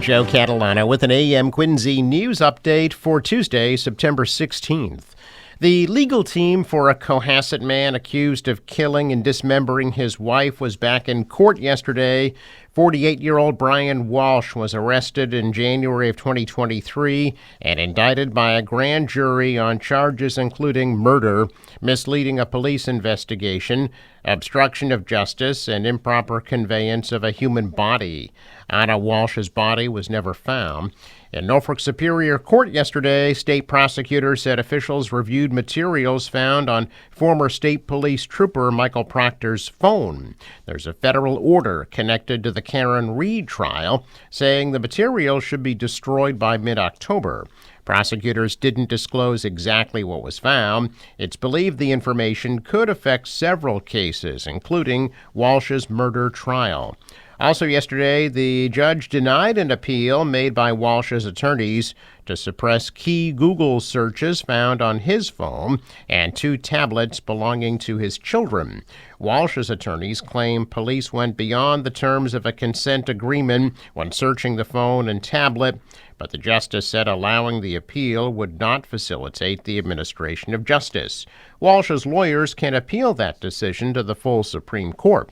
Joe Catalano with an AM Quincy news update for Tuesday, September 16th. The legal team for a Cohasset man accused of killing and dismembering his wife was back in court yesterday. 48-year-old Brian Walsh was arrested in January of 2023 and indicted by a grand jury on charges including murder, misleading a police investigation, obstruction of justice, and improper conveyance of a human body. Anna Walsh's body was never found. In Norfolk Superior Court yesterday, state prosecutors said officials reviewed materials found on former state police trooper Michael Proctor's phone. There's a federal order connected to the Karen Reed trial saying the material should be destroyed by mid-October. Prosecutors didn't disclose exactly what was found. It's believed the information could affect several cases, including Walsh's murder trial. Also yesterday, the judge denied an appeal made by Walsh's attorneys to suppress key Google searches found on his phone and 2 tablets belonging to his children. Walsh's attorneys claim police went beyond the terms of a consent agreement when searching the phone and tablet, but the justice said allowing the appeal would not facilitate the administration of justice. Walsh's lawyers can appeal that decision to the full Supreme Court.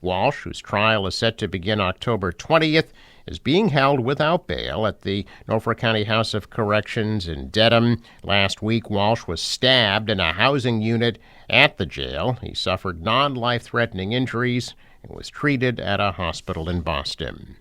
Walsh, whose trial is set to begin October 20th, is being held without bail at the Norfolk County House of Corrections in Dedham. Last week, Walsh was stabbed in a housing unit at the jail. He suffered non-life-threatening injuries and was treated at a hospital in Boston.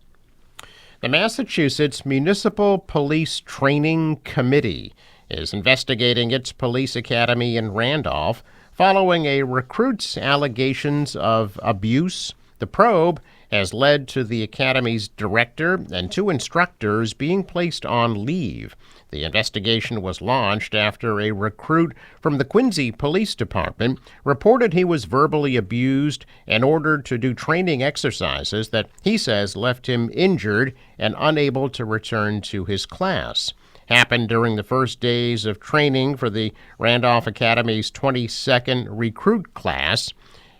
The Massachusetts Municipal Police Training Committee is investigating its police academy in Randolph following a recruit's allegations of abuse. The probe has led to the academy's director and 2 instructors being placed on leave. The investigation was launched after a recruit from the Quincy Police Department reported he was verbally abused and ordered to do training exercises that he says left him injured and unable to return to his class. Happened during the first days of training for the Randolph Academy's 22nd recruit class.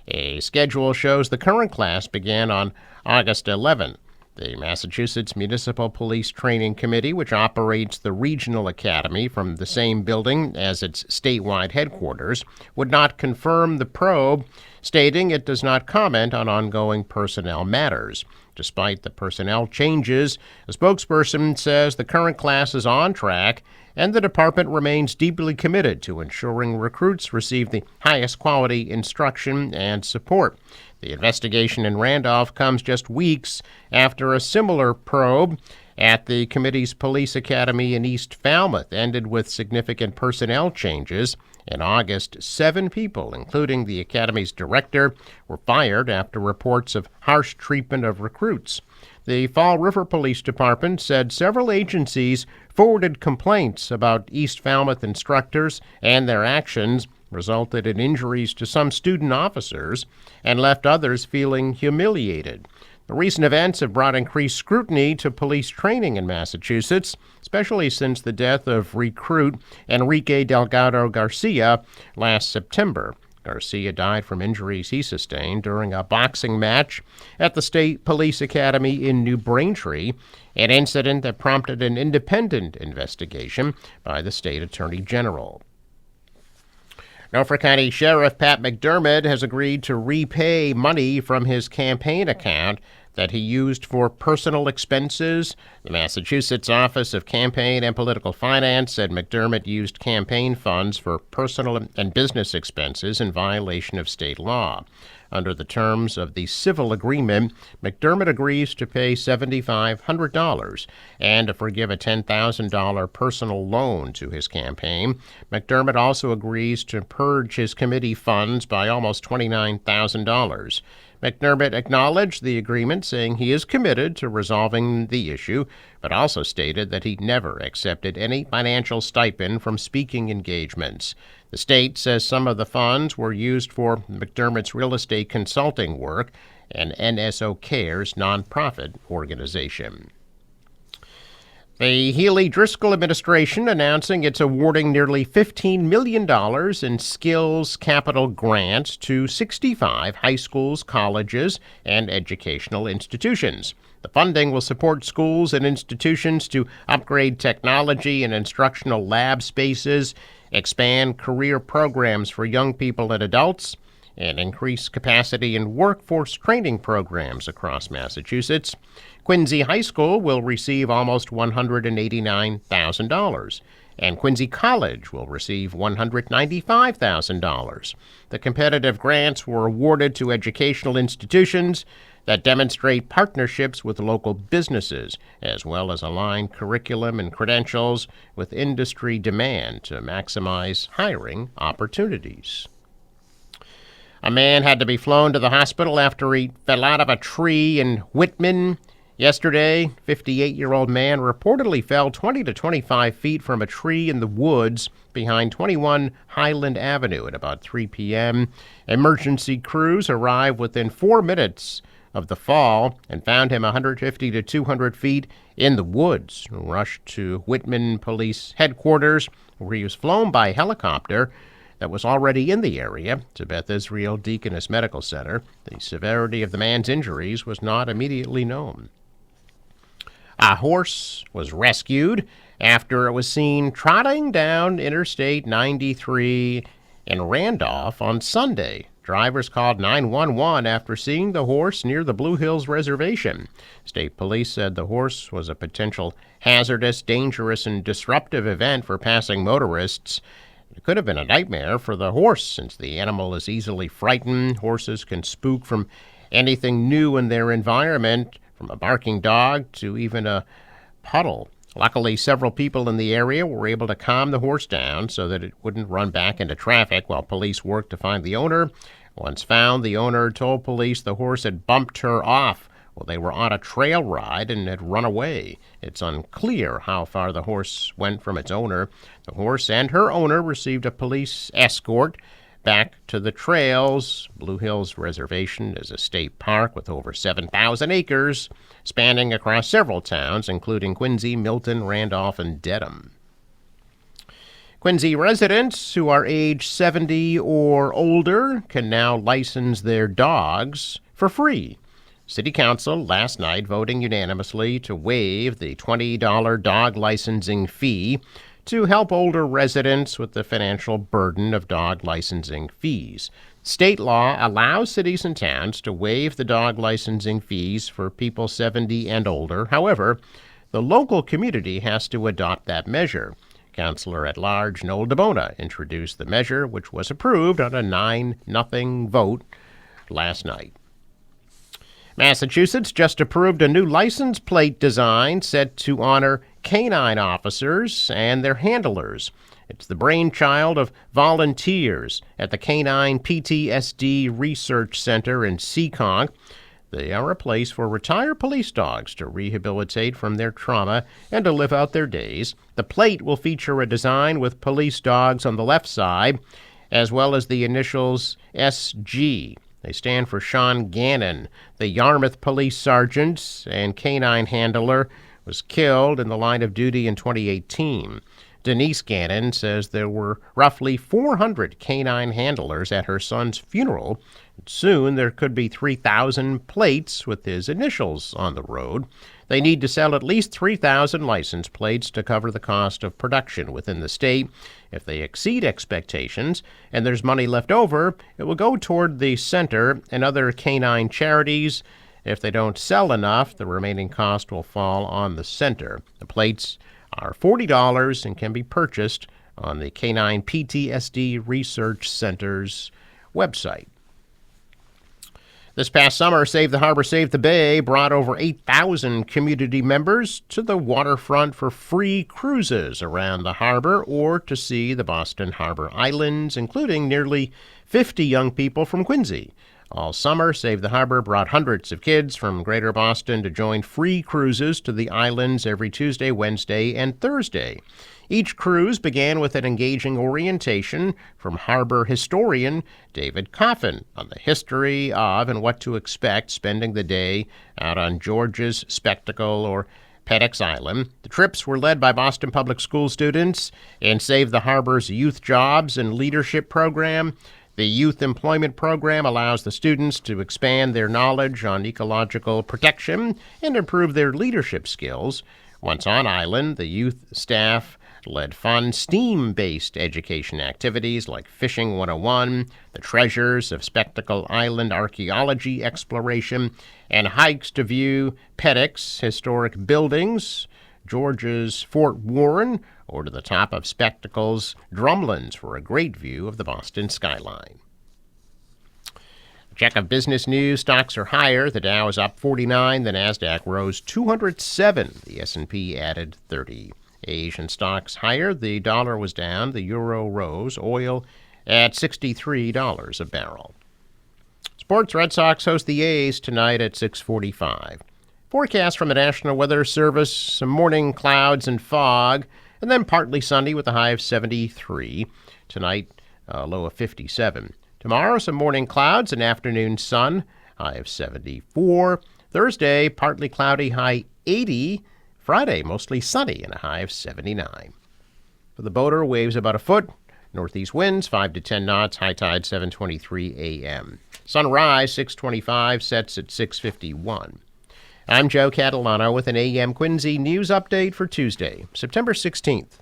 A schedule shows the current class began on August 11th. The Massachusetts Municipal Police Training Committee, which operates the regional academy from the same building as its statewide headquarters, would not confirm the probe, stating it does not comment on ongoing personnel matters. Despite the personnel changes, a spokesperson says the current class is on track and the department remains deeply committed to ensuring recruits receive the highest quality instruction and support. The investigation in Randolph comes just weeks after a similar probe at the committee's police academy in East Falmouth ended with significant personnel changes. In August, 7 people, including the academy's director, were fired after reports of harsh treatment of recruits. The Fall River Police Department said several agencies forwarded complaints about East Falmouth instructors and their actions resulted in injuries to some student officers and left others feeling humiliated. The recent events have brought increased scrutiny to police training in Massachusetts, especially since the death of recruit Enrique Delgado Garcia last September. Garcia died from injuries he sustained during a boxing match at the State Police Academy in New Braintree, an incident that prompted an independent investigation by the state attorney general. Norfolk County Sheriff Pat McDermott has agreed to repay money from his campaign account that he used for personal expenses. The Massachusetts Office of Campaign and Political Finance said McDermott used campaign funds for personal and business expenses in violation of state law. Under the terms of the civil agreement, McDermott agrees to pay $7,500 and to forgive a $10,000 personal loan to his campaign. McDermott also agrees to purge his committee funds by almost $29,000. McDermott acknowledged the agreement, saying he is committed to resolving the issue, but also stated that he never accepted any financial stipend from speaking engagements. The state says some of the funds were used for McDermott's real estate consulting work and NSO Cares nonprofit organization. The Healey-Driscoll administration announcing it's awarding nearly $15 million in skills capital grants to 65 high schools, colleges, and educational institutions. The funding will support schools and institutions to upgrade technology and instructional lab spaces, expand career programs for young people and adults, and increase capacity in workforce training programs across Massachusetts. Quincy High School will receive almost $189,000, and Quincy College will receive $195,000. The competitive grants were awarded to educational institutions that demonstrate partnerships with local businesses, as well as align curriculum and credentials with industry demand to maximize hiring opportunities. A man had to be flown to the hospital after he fell out of a tree in Whitman. Yesterday, 58-year-old man reportedly fell 20 to 25 feet from a tree in the woods behind 21 Highland Avenue at about 3 p.m. Emergency crews arrived within 4 minutes of the fall and found him 150 to 200 feet in the woods. Rushed to Whitman Police Headquarters, where he was flown by helicopter that was already in the area to Beth Israel Deaconess Medical Center. The severity of the man's injuries was not immediately known. A horse was rescued after it was seen trotting down Interstate 93 in Randolph on Sunday. Drivers called 911 after seeing the horse near the Blue Hills Reservation. State police said the horse was a potential hazardous, dangerous, and disruptive event for passing motorists. It could have been a nightmare for the horse, since the animal is easily frightened. Horses can spook from anything new in their environment, from a barking dog to even a puddle. Luckily, several people in the area were able to calm the horse down so that it wouldn't run back into traffic while police worked to find the owner. Once found, the owner told police the horse had bumped her off while they were on a trail ride and had run away. It's unclear how far the horse went from its owner. The horse and her owner received a police escort back to the trails. Blue Hills Reservation is a state park with over 7,000 acres, spanning across several towns, including Quincy, Milton, Randolph, and Dedham. Quincy residents who are age 70 or older can now license their dogs for free. City Council last night voting unanimously to waive the $20 dog licensing fee to help older residents with the financial burden of dog licensing fees. State law allows cities and towns to waive the dog licensing fees for people 70 and older. However, the local community has to adopt that measure. Councilor at Large Noel DeBona introduced the measure, which was approved on a 9-0 vote last night. Massachusetts just approved a new license plate design set to honor canine officers and their handlers. It's the brainchild of volunteers at the Canine PTSD Research Center in Seekonk. They are a place for retired police dogs to rehabilitate from their trauma and to live out their days. The plate will feature a design with police dogs on the left side, as well as the initials SG. They stand for Sean Gannon. The Yarmouth police sergeant and canine handler was killed in the line of duty in 2018. Denise Gannon says there were roughly 400 canine handlers at her son's funeral. Soon there could be 3,000 plates with his initials on the road. They need to sell at least 3,000 license plates to cover the cost of production within the state. If they exceed expectations and there's money left over, it will go toward the center and other canine charities. If they don't sell enough, the remaining cost will fall on the center. The plates are $40 and can be purchased on the Canine PTSD Research Center's website. This past summer, Save the Harbor, Save the Bay brought over 8,000 community members to the waterfront for free cruises around the harbor or to see the Boston Harbor Islands, including nearly 50 young people from Quincy. All summer, Save the Harbor brought hundreds of kids from Greater Boston to join free cruises to the islands every Tuesday, Wednesday, and Thursday. Each cruise began with an engaging orientation from harbor historian David Coffin on the history of and what to expect spending the day out on George's Spectacle or Peddocks Island. The trips were led by Boston Public School students and Save the Harbor's Youth Jobs and Leadership Program. The Youth Employment Program allows the students to expand their knowledge on ecological protection and improve their leadership skills. Once on island, the youth staff led fun STEAM-based education activities like Fishing 101, the treasures of Spectacle Island archaeology exploration, and hikes to view Peddocks historic buildings, George's Fort Warren, or to the top of Spectacle's drumlins for a great view of the Boston skyline. Check of business news. Stocks are higher. The Dow is up 49. The Nasdaq rose 207. The S&P added 30. Asian stocks higher. The dollar was down. The euro rose. Oil at $63 a barrel. Sports. Red Sox host the A's tonight at 6:45. Forecast from the National Weather Service: some morning clouds and fog, and then partly sunny with a high of 73. Tonight, a low of 57. Tomorrow, some morning clouds and afternoon sun, high of 74. Thursday, partly cloudy, high 80. Friday, mostly sunny and a high of 79. For the boater, waves about a foot. Northeast winds 5 to 10 knots. High tide 7:23 a.m. Sunrise 6:25, sets at 6:51. I'm Joe Catalano with an AM Quincy news update for Tuesday, September 16th.